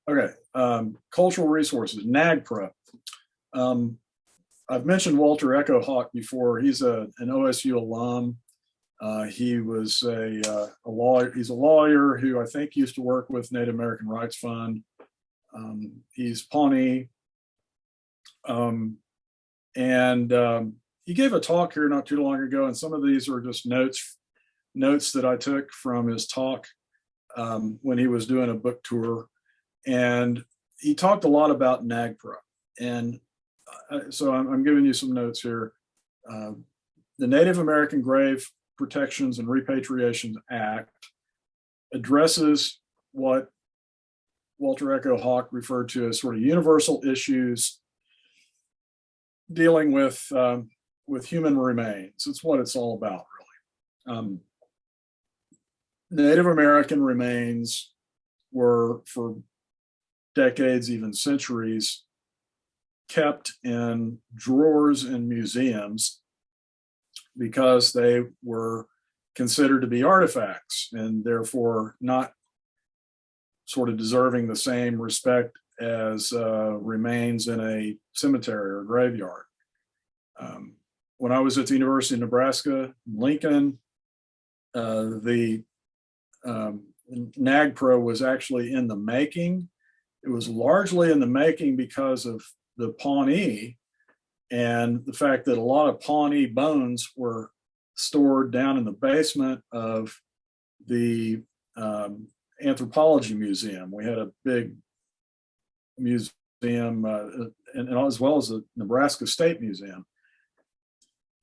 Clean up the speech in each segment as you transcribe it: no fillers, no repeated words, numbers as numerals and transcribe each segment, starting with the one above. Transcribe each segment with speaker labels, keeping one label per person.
Speaker 1: Okay. Cultural resources, NAGPRA. Um, I've mentioned Walter Echo Hawk before. He's an OSU alum. He was a lawyer. He's a lawyer who I think used to work with Native American Rights Fund. He's Pawnee. Um, and he gave a talk here not too long ago, and some of these are just notes that I took from his talk when he was doing a book tour. And he talked a lot about NAGPRA. And so I'm giving you some notes here. Uh, the Native American Grave Protections and Repatriations Act addresses what Walter Echo Hawk referred to as sort of universal issues dealing with human remains. It's what it's all about, really. Native American remains were, for decades, even centuries, kept in drawers in museums because they were considered to be artifacts and therefore not sort of deserving the same respect as remains in a cemetery or graveyard. When I was at the University of Nebraska, Lincoln, the NAGPRA was actually in the making. It was largely in the making because of the Pawnee and the fact that a lot of Pawnee bones were stored down in the basement of the anthropology museum. We had a big museum, and as well as the Nebraska State Museum.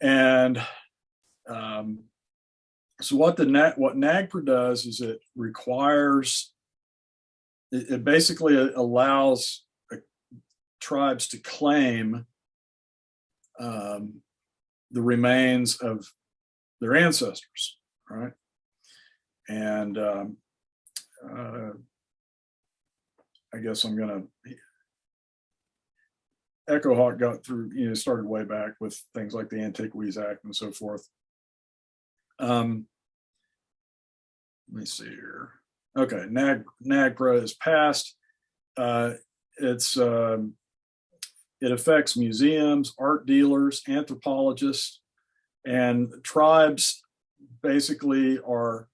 Speaker 1: And so what NAGPRA does is it requires, it basically allows tribes to claim the remains of their ancestors, right? And I guess I'm gonna, Echo Hawk got through, started way back with things like the Antiquities Act and so forth. Let me see here. Okay, NAGPRA is passed. It affects museums, art dealers, anthropologists, and tribes basically are,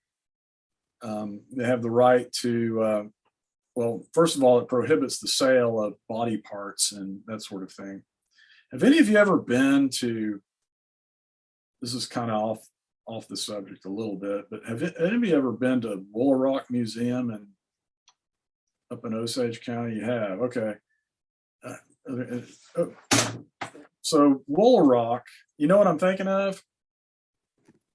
Speaker 1: they have the right to, well, first of all, it prohibits the sale of body parts and that sort of thing. Have any of you ever been to, this is kind of off the subject a little bit, but have any of you ever been to Woolaroc Museum up in Osage County? You have, okay. So Woolaroc, you know what I'm thinking of?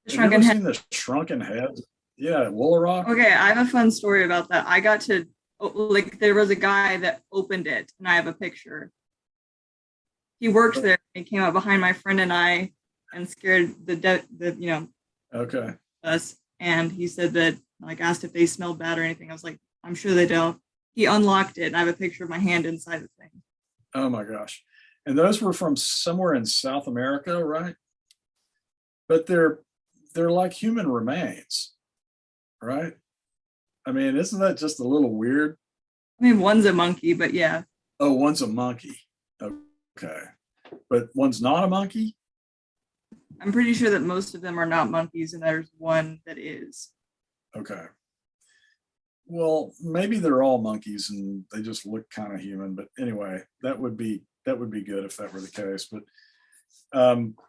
Speaker 1: Have you ever seen the shrunken heads? Yeah, Woolaroc.
Speaker 2: Okay, I have a fun story about that. I got to, like, there was a guy that opened it, and I have a picture. He worked there. He came up behind my friend and I and scared
Speaker 1: okay,
Speaker 2: us. And he said that, like, asked if they smelled bad or anything. I was like, I'm sure they don't. He unlocked it, and I have a picture of my hand inside the thing.
Speaker 1: Oh my gosh. And those were from somewhere in South America, right? But they're like human remains, right? I mean, isn't that just a little weird?
Speaker 2: I mean, one's a monkey, but yeah.
Speaker 1: Oh, one's a monkey. Okay. But one's not a monkey?
Speaker 2: I'm pretty sure that most of them are not monkeys, and there's one that is.
Speaker 1: Okay. Well, maybe they're all monkeys and they just look kind of human. But anyway, that would be good if that were the case. But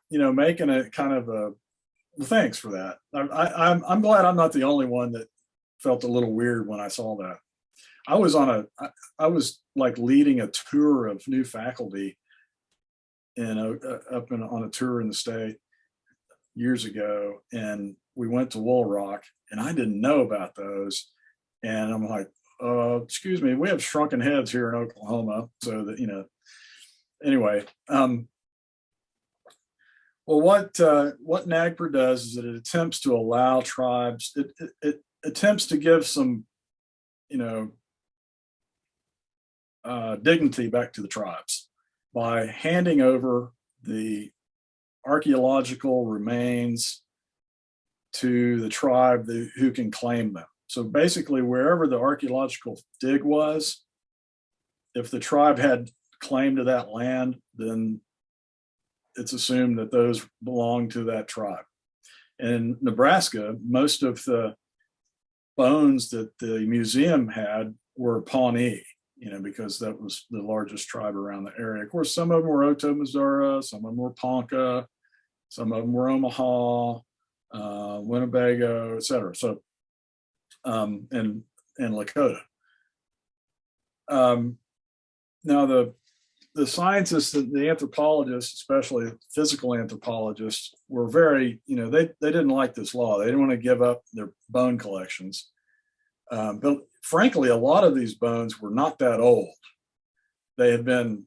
Speaker 1: making it kind of a, well, thanks for that. I'm glad I'm not the only one that felt a little weird when I saw that. I was like leading a tour of new faculty on a tour in the state years ago, and we went to Woolaroc, and I didn't know about those, and I'm like, excuse me, we have shrunken heads here in Oklahoma, so that anyway. Well, what NAGPRA does is that it attempts to allow tribes, it attempts to give some, dignity back to the tribes by handing over the archaeological remains to the tribe who can claim them. So basically, wherever the archaeological dig was, if the tribe had claim to that land, then it's assumed that those belong to that tribe. In Nebraska, most of the bones that the museum had were Pawnee, because that was the largest tribe around the area. Of course, some of them were Oto-Missouri, some of them were Ponca, some of them were Omaha, Winnebago, et cetera. So, and Lakota. Now the scientists, the anthropologists, especially physical anthropologists, were very, they didn't like this law. They didn't want to give up their bone collections. But frankly, a lot of these bones were not that old. They had been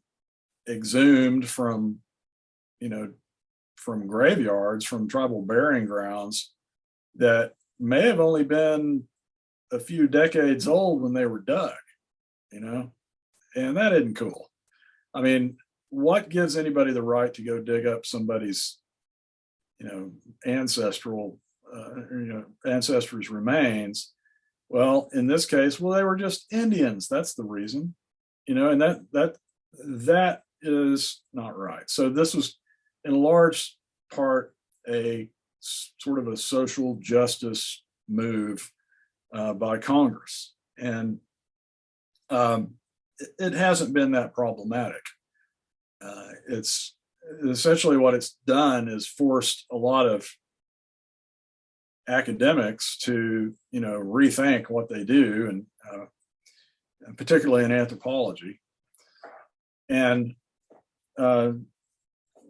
Speaker 1: exhumed from graveyards, from tribal burying grounds that may have only been a few decades old when they were dug, and that isn't cool. I mean, what gives anybody the right to go dig up somebody's, ancestors' remains? Well, in this case, they were just Indians. That's the reason, and that is not right. So this was in large part a sort of a social justice move by Congress. And it hasn't been that problematic. It's essentially what it's done is forced a lot of academics to rethink what they do, and particularly in anthropology. And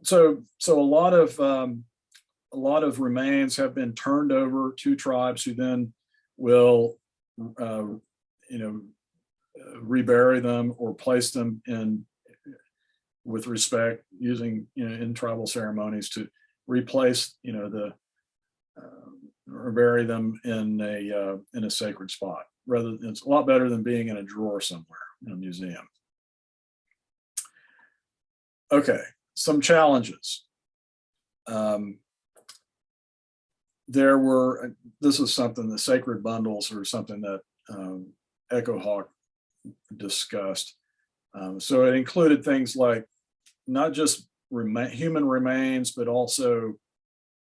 Speaker 1: so a lot of remains have been turned over to tribes who then will rebury them or place them in with respect, using in tribal ceremonies to replace or bury them in a sacred spot. It's a lot better than being in a drawer somewhere in a museum. Okay, some challenges. This is something, the sacred bundles are something that Echo Hawk discussed. So it included things like not just human remains, but also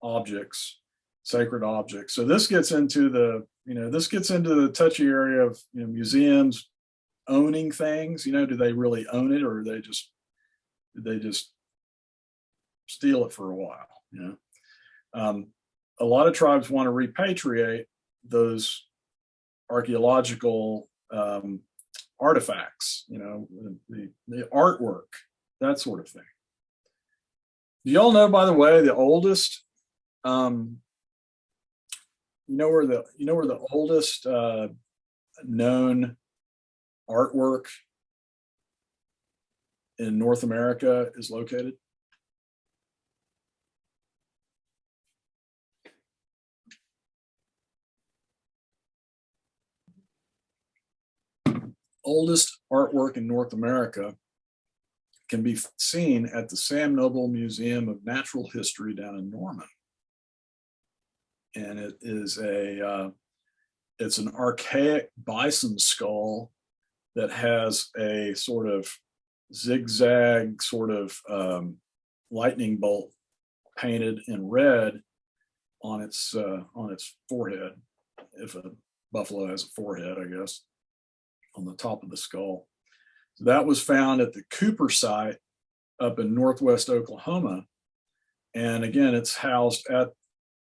Speaker 1: objects, sacred objects. So this gets into the touchy area of museums owning things. Do they really own it, or did they just steal it for a while? A lot of tribes want to repatriate those archaeological artifacts, the artwork, that sort of thing. Do y'all know, by the way, the oldest, where the oldest known artwork in North America is located? Oldest artwork in North America can be seen at the Sam Noble Museum of Natural History down in Norman. And it is it's an archaic bison skull that has a sort of zigzag sort of lightning bolt painted in red on its forehead, if a buffalo has a forehead, I guess, on the top of the skull. So that was found at the Cooper site up in northwest Oklahoma. And again, it's housed at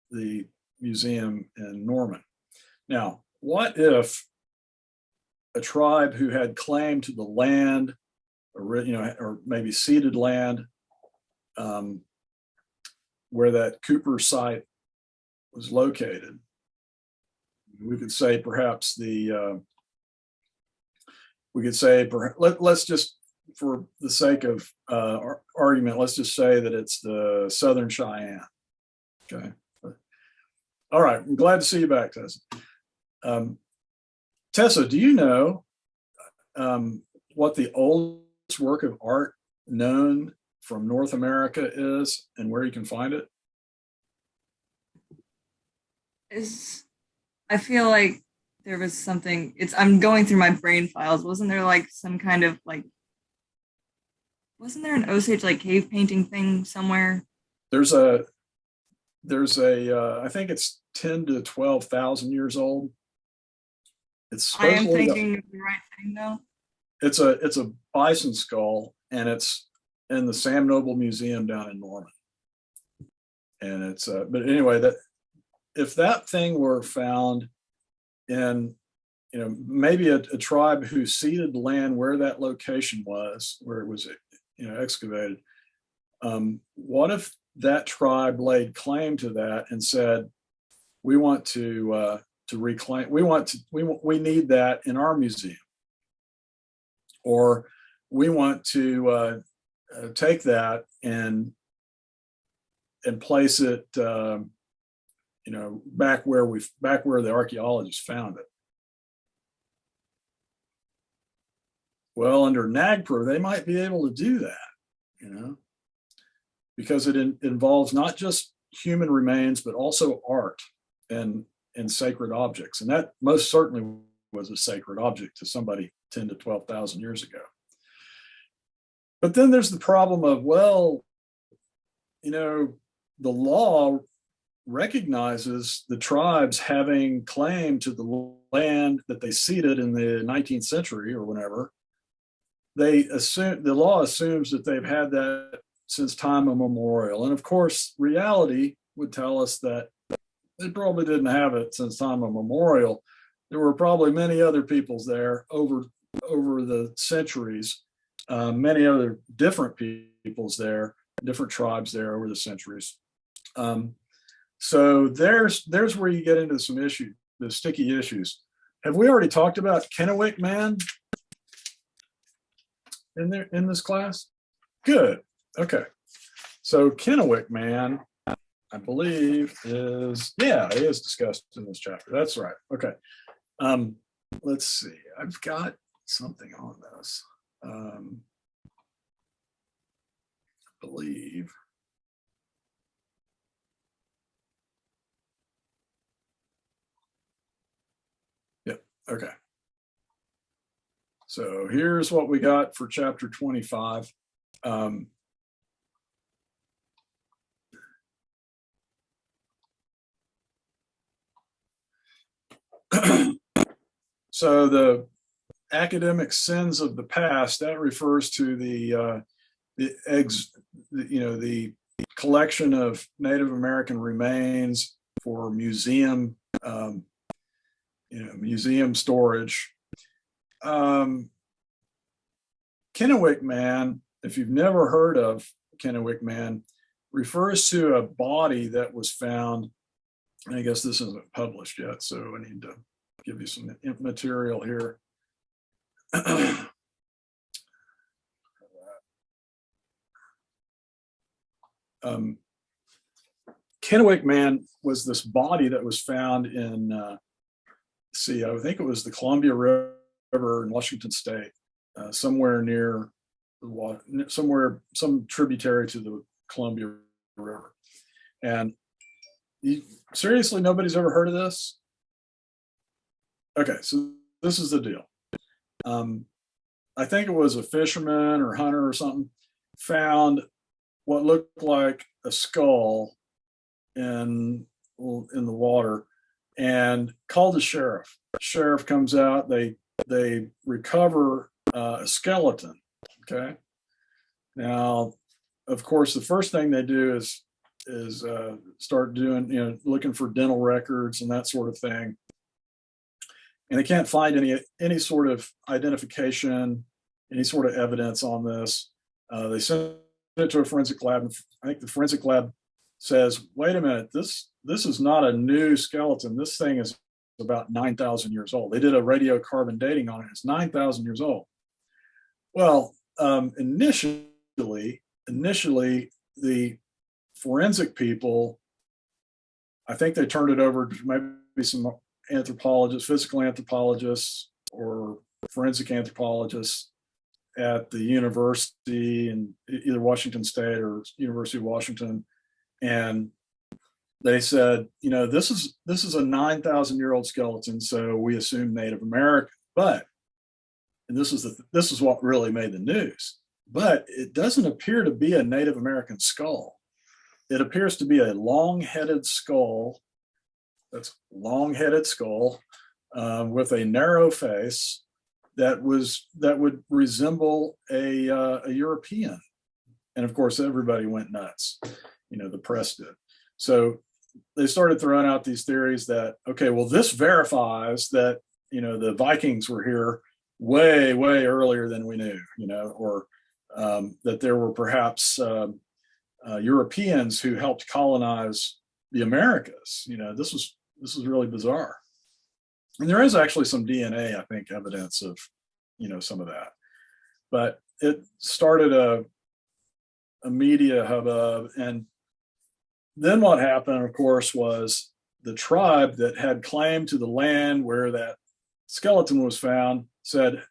Speaker 1: the museum in Norman. Now, what if a tribe who had claim to the land, or maybe ceded land, where that Cooper site was located? We could say perhaps let's just, for the sake of argument, let's just say that it's the Southern Cheyenne. Okay. All right. I'm glad to see you back, Tessa. Tessa, do you know what the oldest work of art known from North America is and where you can find it?
Speaker 2: I feel like there was something, I'm going through my brain files. Wasn't there like some kind of like Wasn't there an Osage like cave painting thing somewhere?
Speaker 1: There's a I think it's 10 to 12,000 years old. It's
Speaker 2: I am
Speaker 1: supposedly
Speaker 2: thinking of the right thing though.
Speaker 1: it's a bison skull, and it's in the Sam Noble Museum down in Norman. And it's but anyway, that if that thing were found in, you know, maybe a tribe who ceded land where that location was, where it was, you know, excavated, what if that tribe laid claim to that and said, we want to reclaim, we need that in our museum, or we want to take that and place it, you know, back where the archaeologists found it. Well, under NAGPRA, they might be able to do that, you know, because it involves not just human remains, but also art and sacred objects. And that most certainly was a sacred object to somebody 10 to 12,000 years ago. But then there's the problem of, well, you know, the law recognizes the tribes having claim to the land that they ceded in the 19th century or whenever. The law assumes that they've had that since time immemorial. And of course, reality would tell us that they probably didn't have it since time immemorial. There were probably many other peoples there over the centuries, many other different peoples there, different tribes there over the centuries. So there's where you get into some issues, the sticky issues. Have we already talked about Kennewick Man in this class? Good. Okay. So Kennewick Man, I believe is discussed in this chapter. That's right. Okay. Let's see. I've got something on this. I believe. Yep. Okay. So here's what we got for chapter 25. So the academic sins of the past, that refers to the collection of Native American remains for museum, museum storage. Kennewick Man, if you've never heard of Kennewick Man, refers to a body that was found. I guess this isn't published yet, so I need to give you some material here. Kennewick Man was this body that was found in, I think it was the Columbia River in Washington State, somewhere near some tributary to the Columbia River. And seriously, nobody's ever heard of this? Okay, so this is the deal. I think it was a fisherman or hunter or something found what looked like a skull in the water and called the sheriff. The sheriff comes out, they recover a skeleton. Okay. Now, of course, the first thing they do is start doing, looking for dental records and that sort of thing. And they can't find any sort of identification, any sort of evidence on this. They send it to a forensic lab. And I think the forensic lab says, wait a minute, this is not a new skeleton. This thing is about 9,000 years old. They did a radiocarbon dating on it. It's 9,000 years old. Well, initially, the forensic people, I think they turned it over to maybe some anthropologists, physical anthropologists, or forensic anthropologists at the university in either Washington State or University of Washington. And they said, this is a 9,000-year-old skeleton, so we assume Native American. But, and this is what really made the news. but it doesn't appear to be a Native American skull. It appears to be a long-headed skull. That's long-headed skull with a narrow face that would resemble a European. And of course, everybody went nuts. The press did. So they started throwing out these theories that, okay, well, this verifies that, the Vikings were here way, way earlier than we knew, or that there were perhaps Europeans who helped colonize the Americas. This was really bizarre. And there is actually some DNA, I think, evidence of, some of that. But it started a media hubbub. And then what happened, of course, was the tribe that had claim to the land where that skeleton was found said,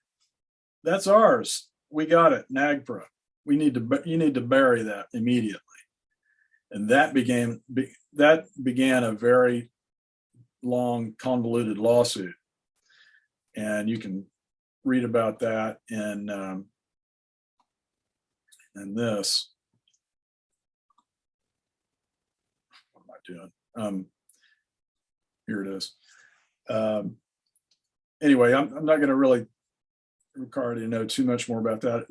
Speaker 1: "That's ours. We got it, NAGPRA. You need to bury that immediately." And that began a very long, convoluted lawsuit. And you can read about that in this. What am I doing? Here it is. Anyway, I'm not going to really require you to know too much more about that.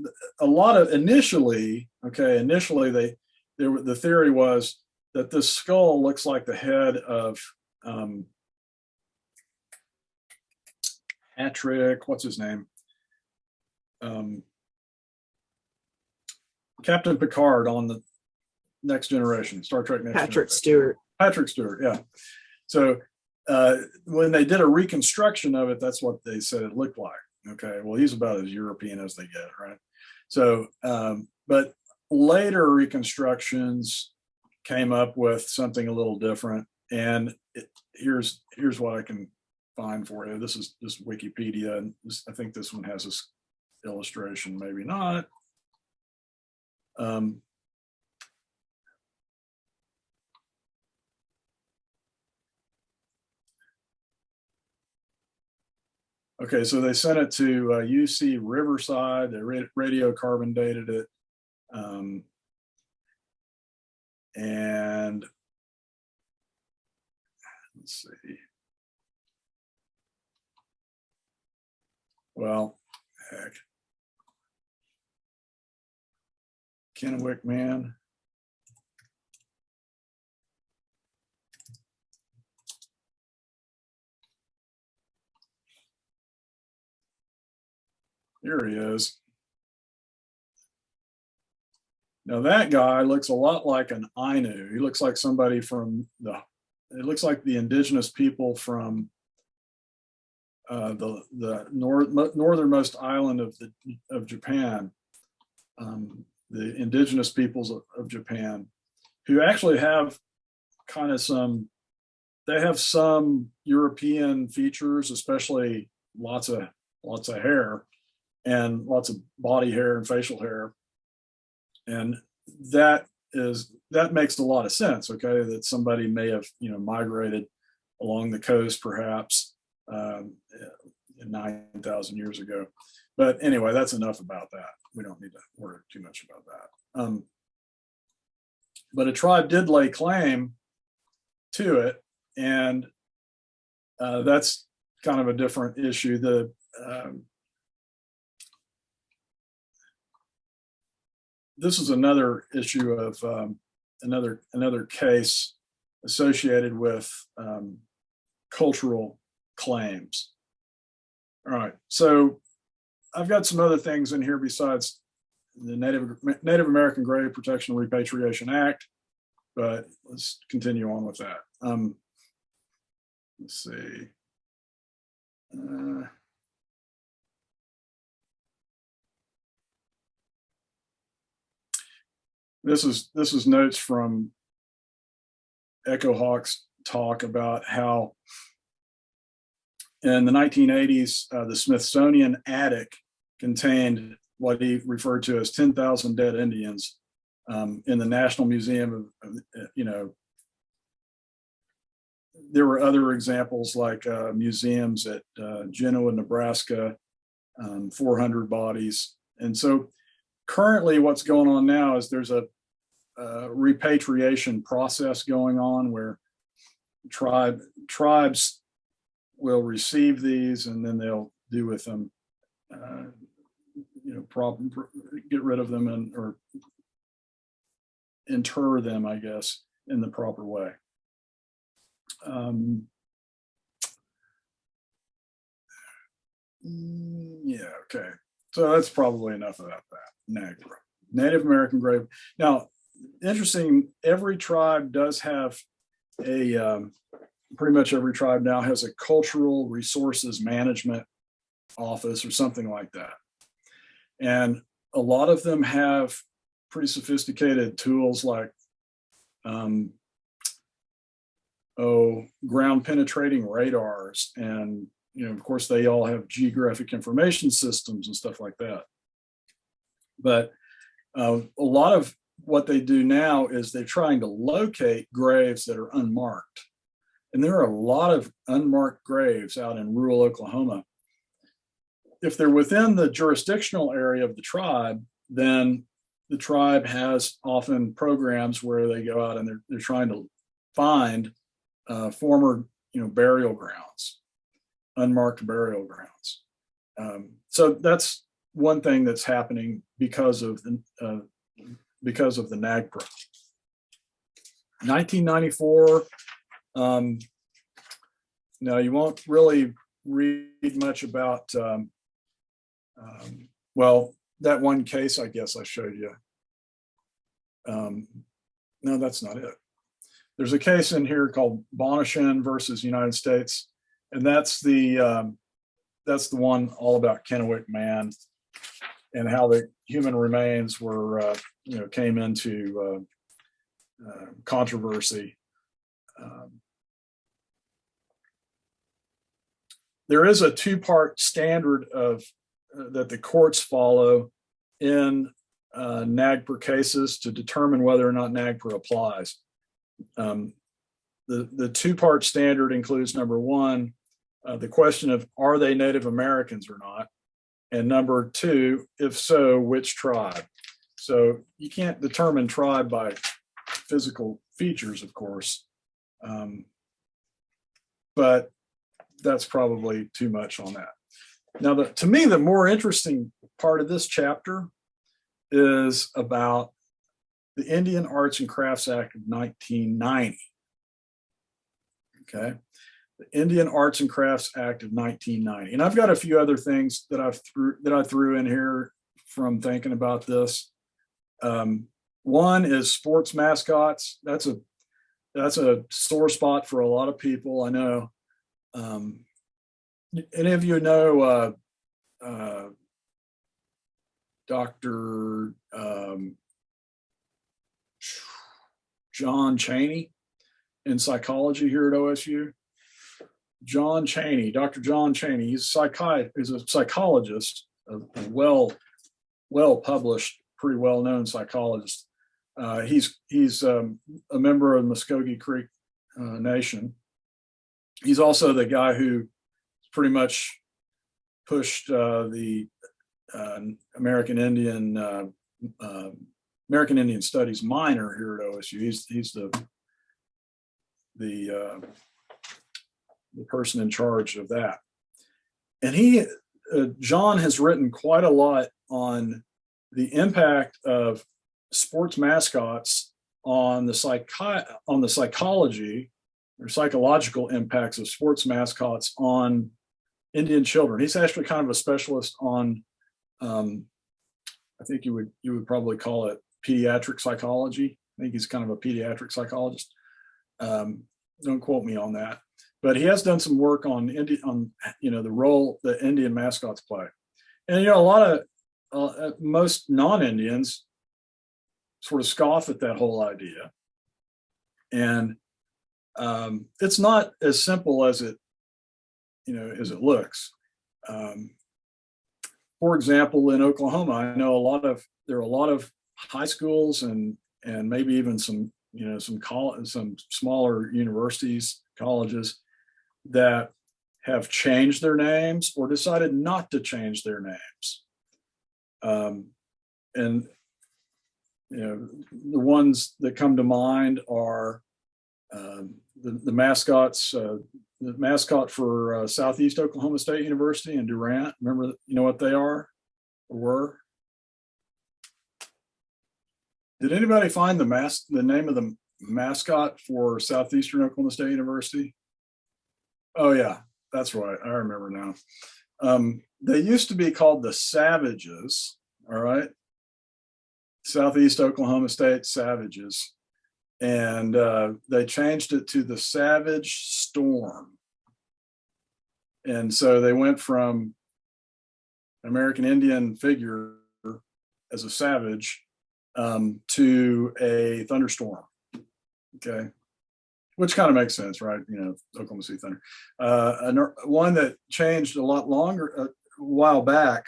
Speaker 1: Initially, the theory was that this skull looks like the head of Patrick, what's his name? Captain Picard on the Next Generation, Star Trek Next Generation.
Speaker 3: Patrick Stewart.
Speaker 1: Patrick Stewart, yeah. So when they did a reconstruction of it, that's what they said it looked like. Okay, well, he's about as European as they get, right? So, but later reconstructions came up with something a little different. And here's what I can find for you. This is just Wikipedia, and I think this one has this illustration, maybe not. Okay, so they sent it to UC Riverside. They radiocarbon dated it. And let's see. Well, heck. Kennewick, man. Here he is. Now that guy looks a lot like an Ainu. He looks like somebody from it looks like the indigenous people from the northernmost island of Japan, the indigenous peoples of Japan, who actually have kind of some European features, especially lots of hair and lots of body hair and facial hair. And that makes a lot of sense, okay, that somebody may have, migrated along the coast perhaps 9,000 years ago. But anyway, that's enough about that. We don't need to worry too much about that. But a tribe did lay claim to it, and that's kind of a different issue. This is another issue of another case associated with cultural claims. All right, so I've got some other things in here besides the Native American Grave Protection and Repatriation Act, but let's continue on with that. Let's see. This is notes from Echo Hawk's talk about how in the 1980s, the Smithsonian attic contained what he referred to as 10,000 dead Indians in the National Museum of, there were other examples like museums at Genoa, Nebraska, 400 bodies. And so currently what's going on now is there's a repatriation process going on where tribes will receive these and then they'll do with them, get rid of them or inter them, I guess, in the proper way. Yeah, okay. So that's probably enough about that. NAGPRA, Native American Grave. Now, interesting, every tribe does have pretty much every tribe now has a cultural resources management office or something like that. And a lot of them have pretty sophisticated tools like ground penetrating radars, and of course they all have geographic information systems and stuff like that. But a lot of what they do now is they're trying to locate graves that are unmarked. And there are a lot of unmarked graves out in rural Oklahoma. If they're within the jurisdictional area of the tribe, then the tribe has often programs where they go out and they're trying to find former burial grounds, unmarked burial grounds. So that's one thing that's happening because of the NAGPRA. 1994. Now you won't really read much about. Well, that one case I guess I showed you. No, that's not it. There's a case in here called Bonachon versus United States, and that's the one all about Kennewick Man and how the human remains were came into controversy. There is a two-part standard of that the courts follow in NAGPRA cases to determine whether or not NAGPRA applies. The two-part standard includes, number one, the question of are they Native Americans or not, and number two, if so, which tribe. So you can't determine tribe by physical features, of course, but that's probably too much on that. Now, to me, the more interesting part of this chapter is about the Indian Arts and Crafts Act of 1990. Okay, the Indian Arts and Crafts Act of 1990, and I've got a few other things that I threw in here from thinking about this. One is sports mascots. That's a sore spot for a lot of people, I know. Any of you know Dr. John Chaney in psychology here at OSU? John Chaney, Dr. John Chaney, he's a psychologist, a well-published, pretty well-known psychologist. He's a member of the Muskogee Creek Nation. He's also the guy who pretty much pushed the American Indian Studies minor here at OSU. He's the person in charge of that. And John has written quite a lot on the impact of sports mascots on the psychology or psychological impacts of sports mascots on Indian children. He's actually kind of a specialist on, I think you would probably call it pediatric psychology. I think he's kind of a pediatric psychologist. Don't quote me on that, but he has done some work on the role that Indian mascots play. And a lot of most non-Indians sort of scoff at that whole idea, and it's not as simple as it looks. For example, in Oklahoma, I know there are a lot of high schools and maybe even some smaller universities, colleges that have changed their names or decided not to change their names. and you know, the ones that come to mind are the mascots. The mascot for Southeast Oklahoma State University and Durant. Remember, you know what they are or were? Did anybody find the name of the mascot for Southeastern Oklahoma State University? Oh yeah, that's right. I remember now. They used to be called the Savages. All right. Southeast Oklahoma State Savages. And they changed it to the Savage Storm. And so they went from American Indian figure as a savage to a thunderstorm. Okay. Which kind of makes sense, right? You know, Oklahoma City Thunder. One that changed a lot longer, a while back,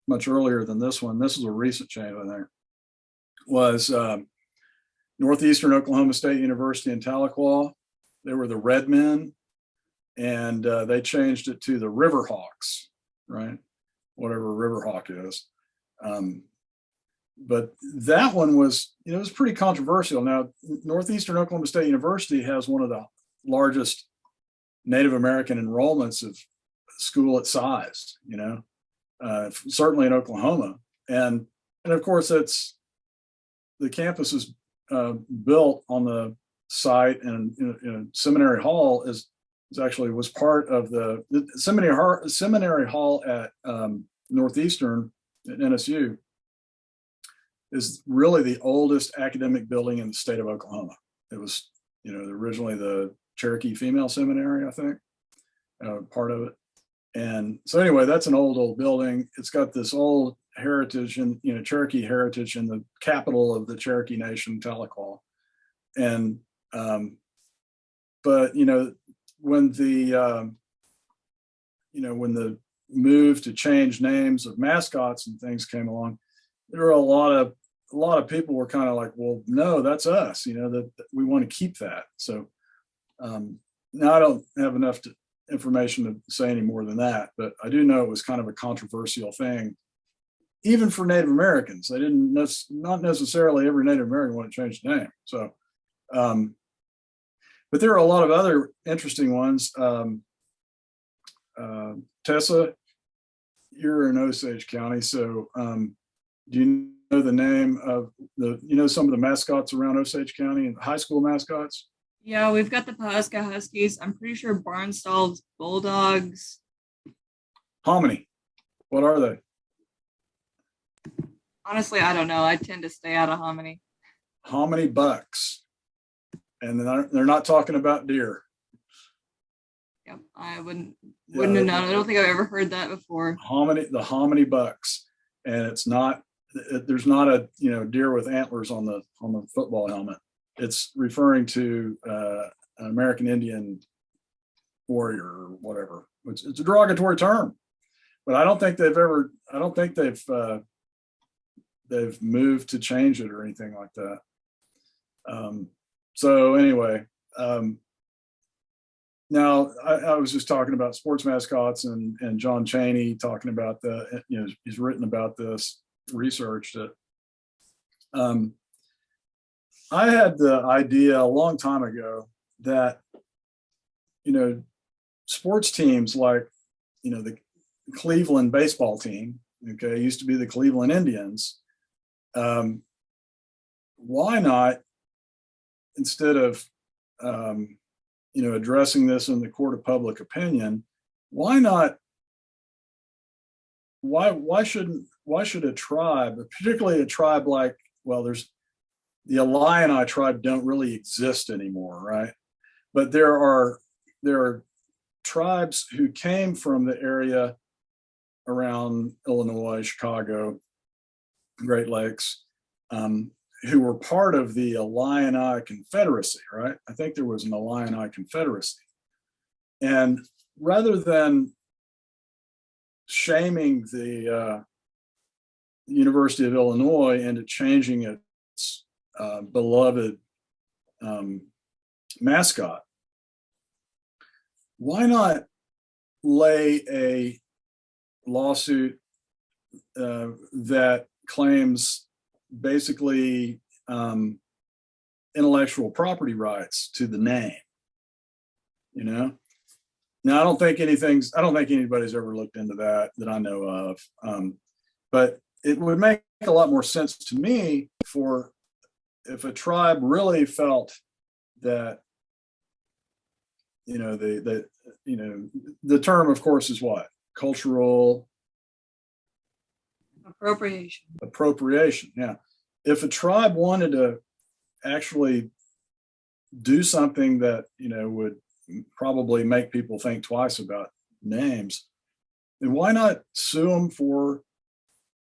Speaker 1: much earlier than this one. This is a recent change, I think, was Northeastern Oklahoma State University in Tahlequah. They were the Redmen, and they changed it to the Riverhawks, right? Whatever Riverhawk is. But that one was, you know, it was pretty controversial. Now, Northeastern Oklahoma State University has one of the largest Native American enrollments of school its size, you know, certainly in Oklahoma. And of course, it's the campus is built on the site, and Seminary Hall is actually was part of the Seminary Hall at Northeastern at NSU is really the oldest academic building in the state of Oklahoma. It was, you know, originally the Cherokee Female Seminary, I think, part of it. And so anyway, that's an old building. It's got this old heritage and, you know, Cherokee heritage in the capital of the Cherokee Nation, Tahlequah. And, but, you know, when the move to change names of mascots and things came along, there were a lot of people were kind of like, well, no, that's us, you know, that we want to keep that. So now I don't have enough information to say any more than that, but I do know it was kind of a controversial thing, even for Native Americans. They didn't not necessarily every Native American want to change the name. So, but there are a lot of other interesting ones. Tessa, you're in Osage County, so do you know the name of some of the mascots around Osage County and high school mascots?
Speaker 2: Yeah, we've got the Pawhuska Huskies. I'm pretty sure Barnsdall's Bulldogs.
Speaker 1: Hominy. What are they?
Speaker 2: Honestly, I don't know. I tend to stay out of hominy.
Speaker 1: Hominy Bucks. And they're not talking about deer.
Speaker 2: Yep, I wouldn't have known. I don't think I've ever heard that before.
Speaker 1: The Hominy Bucks. And it's not, there's not a deer with antlers on the football helmet. It's referring to an American Indian warrior or whatever. It's a derogatory term, but I don't think they've moved to change it or anything like that. So anyway, now I was just talking about sports mascots and John Chaney talking about he's written about this, researched it. I had the idea a long time ago that, sports teams like, the Cleveland baseball team, okay, used to be the Cleveland Indians. Why not, instead of, addressing this in the court of public opinion, why should a tribe, particularly a tribe like, the Illini tribe don't really exist anymore, right? But there are tribes who came from the area around Illinois, Chicago, Great Lakes, who were part of the Illini Confederacy, right? I think there was an Illini Confederacy. And rather than shaming the University of Illinois into changing its beloved mascot, why not lay a lawsuit that claims basically intellectual property rights to the name. You know, now I don't think anybody's ever looked into that I know of. But it would make a lot more sense to me for if a tribe really felt that, the term, of course, is what? Cultural appropriation. Yeah. If a tribe wanted to actually do something that, would probably make people think twice about names, then why not sue them for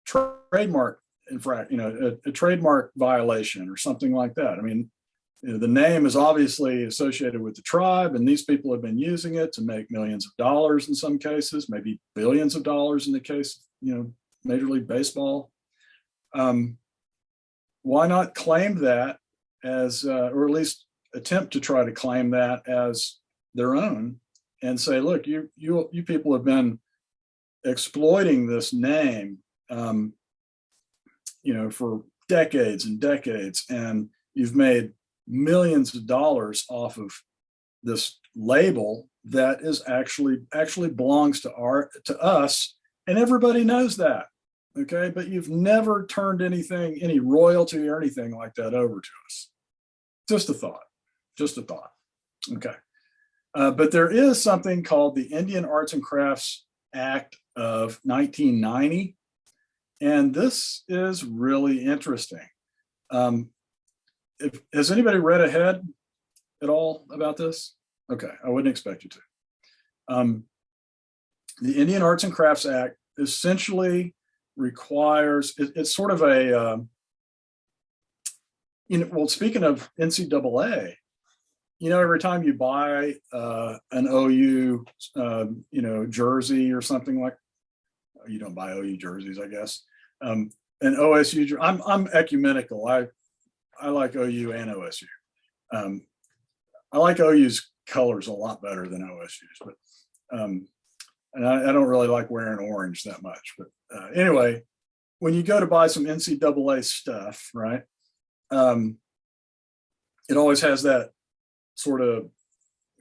Speaker 1: trademark a trademark violation or something like that? I mean, the name is obviously associated with the tribe, and these people have been using it to make millions of dollars in some cases, maybe billions of dollars in the case, Major League Baseball. Why not claim that as, or at least attempt to try to claim that as their own, and say, look, you people have been exploiting this name, for decades and decades, and you've made millions of dollars off of this label that is actually belongs to us, and everybody knows that. Okay, but you've never turned any royalty or anything like that over to us. Just a thought. Okay. But there is something called the Indian Arts and Crafts Act of 1990. And this is really interesting. Has anybody read ahead at all about this? Okay, I wouldn't expect you to. The Indian Arts and Crafts Act essentially requires, it's sort of a, speaking of NCAA, every time you buy an OU, jersey or something like, you don't buy OU jerseys, I guess. An OSU, I'm ecumenical. I like OU and OSU. I like OU's colors a lot better than OSU's, but and I don't really like wearing orange that much. But anyway, when you go to buy some NCAA stuff, right? It always has that sort of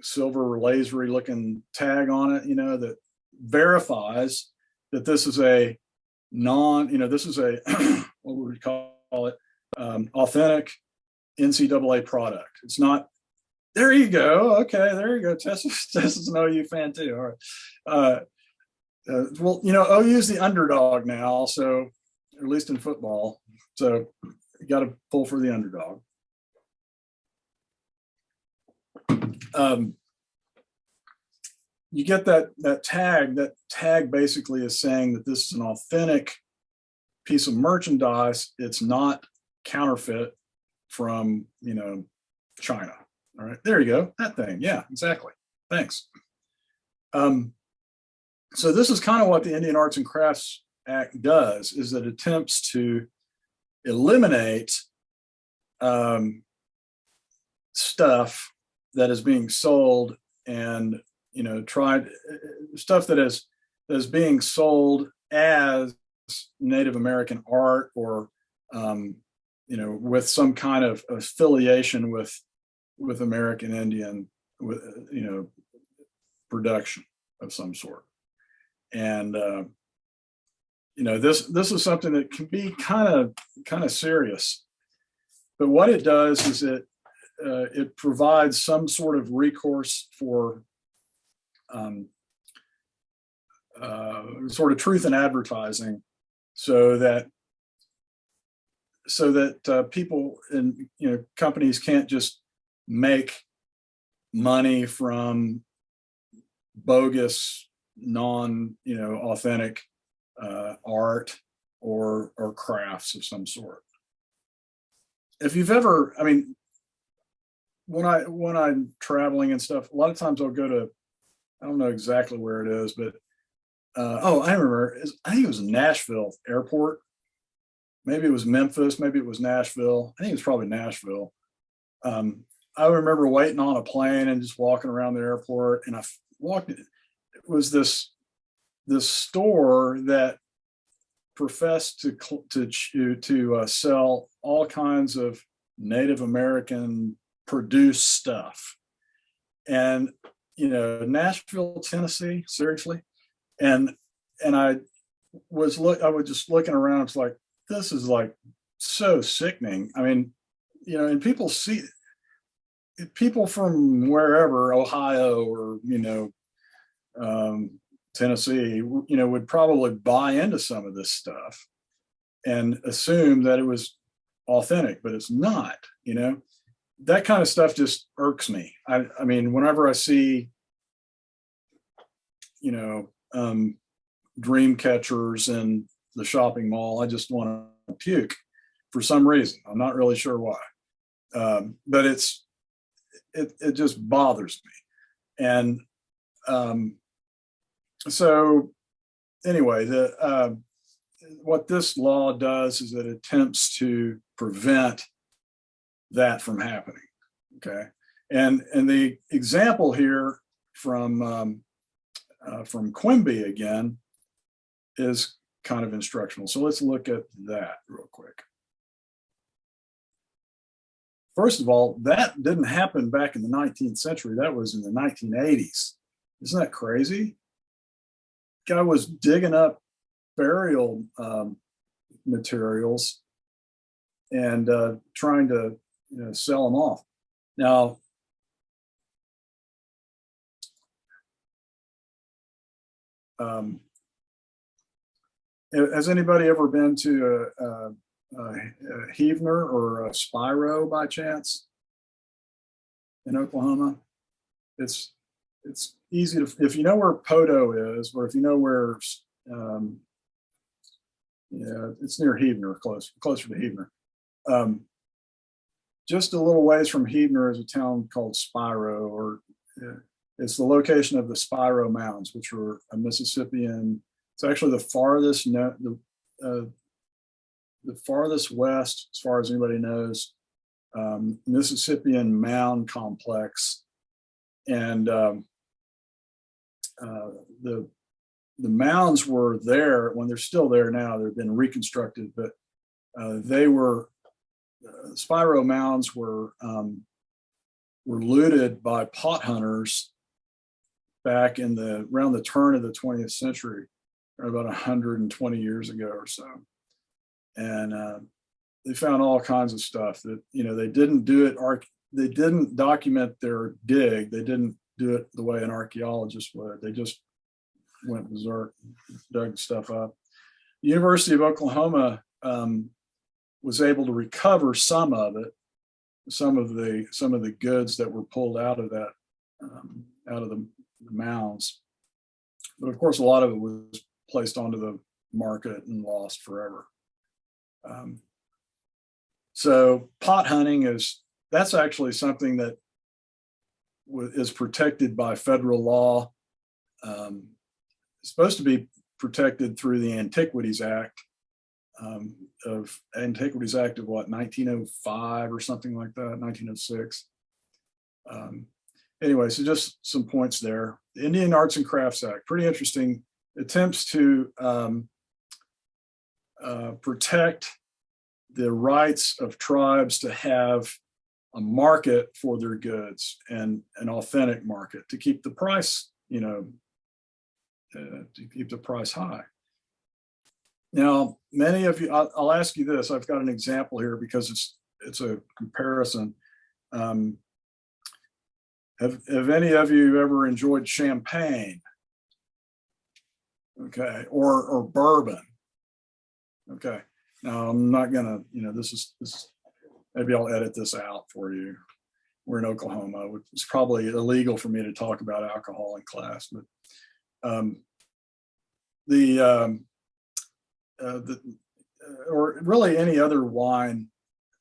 Speaker 1: silver lasery looking tag on it, that verifies that this is a this is a what would we call it? Authentic NCAA product. It's not. There you go. Okay, there you go. Tess is an OU fan too. All right. Well, OU is the underdog now, so at least in football. So you got to pull for the underdog. You get that tag. That tag basically is saying that this is an authentic piece of merchandise. It's not counterfeit from China. All right, there you go. That thing. Yeah, exactly. Thanks. So this is kind of what the Indian Arts and Crafts Act does, is it attempts to eliminate stuff that is being sold and tried stuff that is being sold as Native American art, or with some kind of affiliation with American Indian, with production of some sort. And this is something that can be kind of serious. But what it does is it provides some sort of recourse for sort of truth in advertising, so that people and companies can't just make money from bogus, authentic art or crafts of some sort. If you've ever, when I'm traveling and stuff, a lot of times I'll go to, I don't know exactly where it is, but I remember, I think it was Nashville airport. Maybe it was Memphis, maybe it was Nashville. I think it was probably Nashville. I remember waiting on a plane and just walking around the airport, and I walked, it was this store that professed to sell all kinds of Native American produced stuff. And, Nashville, Tennessee, seriously. And I was just looking around. It's like, this is like so sickening. I mean, and people from wherever, Ohio or, Tennessee, would probably buy into some of this stuff and assume that it was authentic, but it's not. That kind of stuff just irks me. I mean, whenever I see, dream catchers in the shopping mall, I just want to puke for some reason. I'm not really sure why, but it just bothers me. And so anyway, what this law does is it attempts to prevent that from happening. Okay, and the example here from Quimby again is kind of instructional. So let's look at that real quick. First of all, that didn't happen back in the 19th century. That was in the 1980s. Isn't that crazy? Guy was digging up burial materials and trying to sell them off. Now, has anybody ever been to a Heavener or a Spiro by chance in Oklahoma? It's easy to, if you know where Poto is, or if you know where, it's near Heavener, closer to Heavener. Just a little ways from Heavener is a town called Spiro, or it's the location of the Spiro Mountains, which were a Mississippian. It's actually the farthest west, as far as anybody knows, Mississippian mound complex. And the mounds were there when they're still there now. They've been reconstructed, but they were Spiro mounds were looted by pot hunters back around the turn of the 20th century, or about 120 years ago or so. And they found all kinds of stuff that, they didn't do it. They didn't document their dig. They didn't do it the way an archaeologist would. They just went berserk, dug stuff up. The University of Oklahoma was able to recover some of it, some of the goods that were pulled out of that, out of the mounds. But of course, a lot of it was placed onto the market and lost forever. So pot hunting that's actually something that is protected by federal law. It's supposed to be protected through the Antiquities Act of what, 1905 or something like that, 1906. Anyway, so just some points there. The Indian Arts and Crafts Act, pretty interesting. Attempts to protect the rights of tribes to have a market for their goods, and an authentic market, to keep the price, to keep the price high. Now, many of you, I'll ask you this. I've got an example here because it's a comparison. Have any of you ever enjoyed champagne? Okay, or bourbon? Okay. Now I'm not gonna, this is maybe I'll edit this out for you. We're in Oklahoma. It's probably illegal for me to talk about alcohol in class, but or really any other wine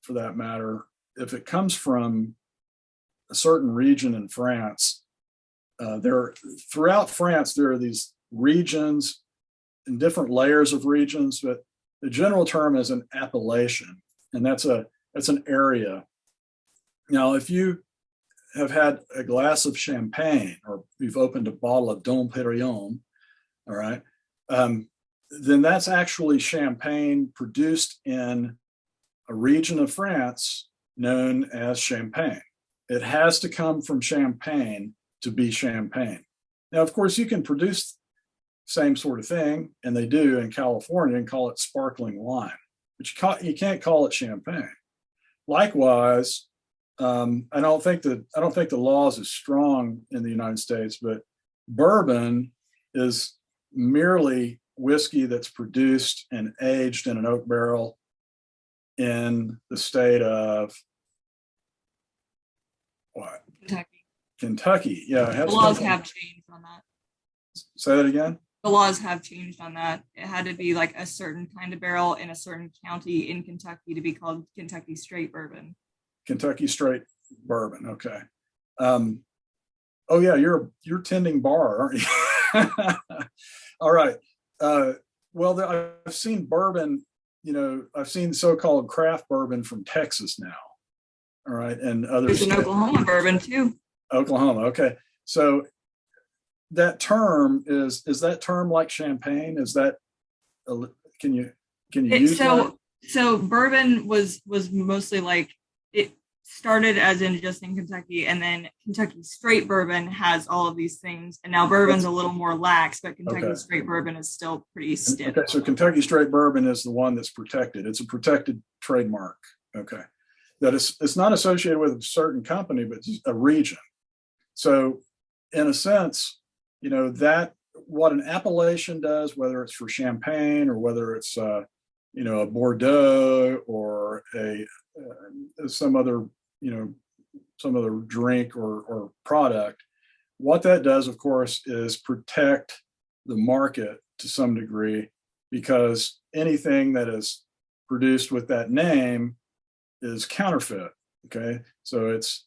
Speaker 1: for that matter, if it comes from a certain region in France, throughout France, there are these regions and different layers of regions, but the general term is an appellation, and that's an area. Now, if you have had a glass of champagne, or you've opened a bottle of Dom Perignon, all right, then that's actually champagne produced in a region of France known as Champagne. It has to come from Champagne to be champagne. Now, of course, you can produce same sort of thing, and they do in California, and call it sparkling wine, but you can't call it champagne. Likewise, I don't think the law is as strong in the United States, but bourbon is merely whiskey that's produced and aged in an oak barrel in the state of what?
Speaker 2: Kentucky.
Speaker 1: Kentucky. Yeah,
Speaker 2: The laws have changed on that.
Speaker 1: Say that again.
Speaker 2: The laws have changed on that. It had to be like a certain kind of barrel in a certain county in Kentucky to be called Kentucky straight bourbon.
Speaker 1: Kentucky straight bourbon. Okay. Oh yeah, you're tending bar, aren't you? All right. Well, I've seen bourbon. I've seen so-called craft bourbon from Texas now. All right, and other
Speaker 2: There's an Oklahoma bourbon too.
Speaker 1: Oklahoma. Okay, so that term is that term like champagne? Is that can you use that?
Speaker 2: So bourbon was mostly like, it started as in just in Kentucky, and then Kentucky straight bourbon has all of these things, and now bourbon's a little more lax, but Kentucky straight bourbon is still pretty stiff.
Speaker 1: Okay, so Kentucky straight bourbon is the one that's protected. It's a protected trademark. Okay, that it's not associated with a certain company, but a region. So in a sense, that what an appellation does, whether it's for champagne or whether it's a Bordeaux or some other drink or product, what that does, of course, is protect the market to some degree, because anything that is produced with that name is counterfeit. Okay, so it's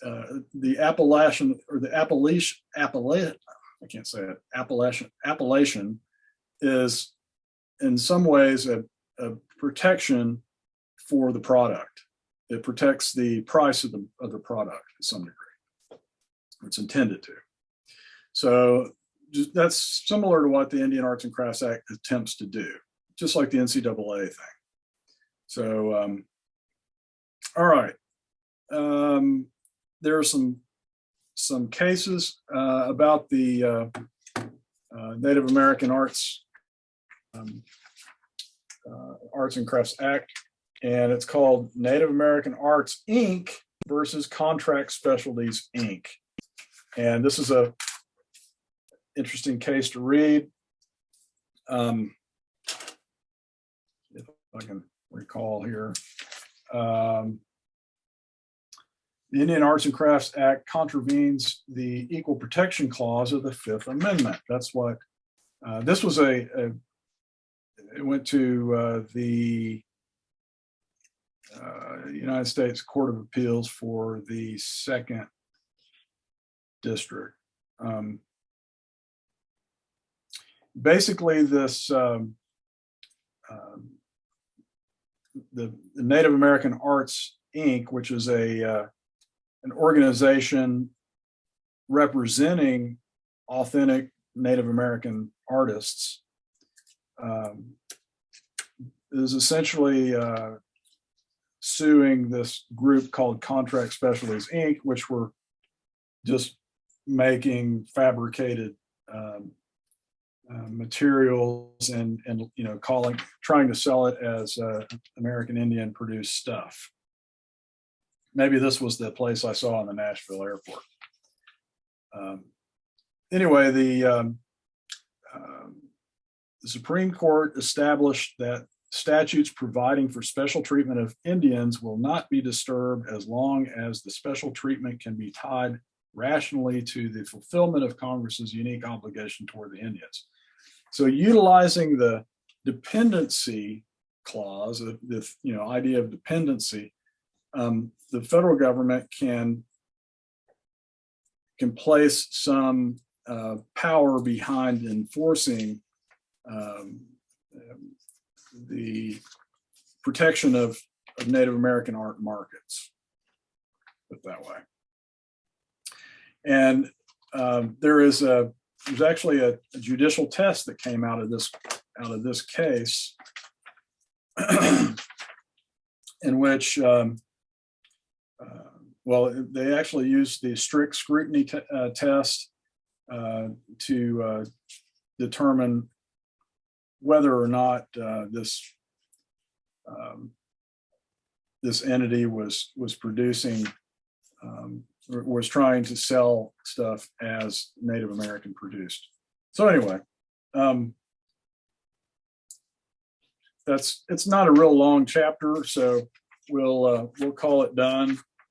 Speaker 1: the appellation or the appellation. I can't say it. Appellation is in some ways a protection for the product. It protects the price of the product to some degree. It's intended to. So that's similar to what the Indian Arts and Crafts Act attempts to do, just like the NCAA thing. So, all right. There are some cases about the Native American Arts and Crafts Act, and it's called Native American Arts Inc. versus Contract Specialties Inc. And this is a interesting case to read. If I can recall here. The Indian Arts and Crafts Act contravenes the Equal Protection Clause of the Fifth Amendment. That's what this was. It went to the United States Court of Appeals for the Second District. Basically, this the Native American Arts Inc., which is an organization representing authentic Native American artists, is essentially suing this group called Contract Specialties Inc., which were just making fabricated materials and trying to sell it as American Indian produced stuff. Maybe this was the place I saw in the Nashville airport. Anyway, the Supreme Court established that statutes providing for special treatment of Indians will not be disturbed as long as the special treatment can be tied rationally to the fulfillment of Congress's unique obligation toward the Indians. So utilizing the dependency clause, the idea of dependency, the federal government can place some power behind enforcing the protection of Native American art markets, put it that way. And there's actually a judicial test that came out of this out of this case, in which, well, they actually used the strict scrutiny test to determine whether or not this entity was producing, was trying to sell stuff as Native American produced. So anyway, it's not a real long chapter, so we'll call it done.